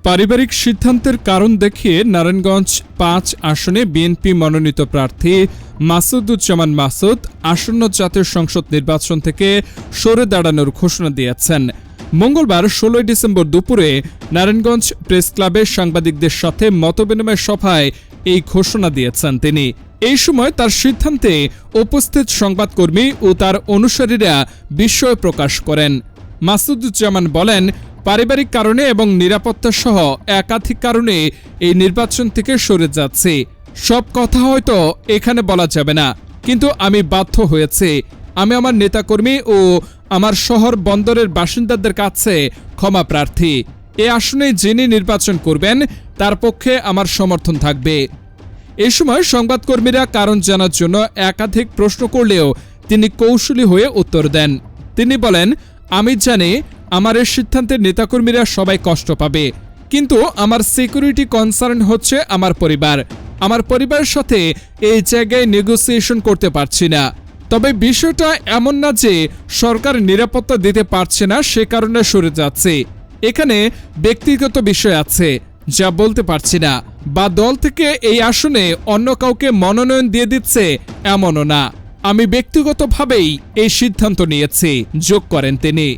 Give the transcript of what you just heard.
পারিবারিক সিদ্ধান্তের কারণ দেখিয়ে নারায়ণগঞ্জ ৫ আসনে বিএনপি মনোনীত প্রার্থী মাসুদুজ্জামান মাসুদ আসন্ন জাতীয় সংসদ নির্বাচন থেকে সরে দাঁড়ানোর ঘোষণা দিয়েছেন। মঙ্গলবার ১৬ ডিসেম্বর দুপুরে নারায়ণগঞ্জ প্রেস ক্লাবে সাংবাদিকদের সাথে মতবিনিময় সভায় এই ঘোষণা দিয়েছেন তিনি। এই সময় তার সিদ্ধান্তে উপস্থিত সংবাদকর্মী ও তার অনুসারীরা বিস্ময় প্রকাশ করেন। মাসুদুজ্জামান বলেন, পারিবারিক কারণে এবং নিরাপত্তা সহ একাধিক কারণে এই নির্বাচন থেকে সরে যাচ্ছে। সব কথা হয়তো এখানে বলা যাবে না, কিন্তু আমি বাধ্য হয়েছি। আমি আমার নেতাকর্মী ও আমার শহর বন্দরের বাসিন্দাদের কাছে ক্ষমা প্রার্থী। এ আসনে যিনি নির্বাচন করবেন তার পক্ষে আমার সমর্থন থাকবে। এ সময় সংবাদকর্মীরা কারণ জানার জন্য একাধিক প্রশ্ন করলেও তিনি কৌশলী হয়ে উত্তর দেন। তিনি বলেন, আমি জানি আমার এই সিদ্ধান্তে নেতাকর্মীরা সবাই কষ্ট পাবে, কিন্তু আমার সিকিউরিটি কনসার্ন হচ্ছে আমার পরিবার। আমার পরিবারের সাথে এই জায়গায় নেগোসিয়েশন করতে পারছি না। তবে বিষয়টা এমন না যে সরকার নিরাপত্তা দিতে পারছে না সে কারণে সরে যাচ্ছে। এখানে ব্যক্তিগত বিষয় আছে যা বলতে পারছি না, বা দল থেকে এই আসনে অন্য কাউকে মনোনয়ন দিয়ে দিচ্ছে এমনও না। আমি ব্যক্তিগতভাবেই এই সিদ্ধান্ত নিয়েছি, যোগ করেন তিনি।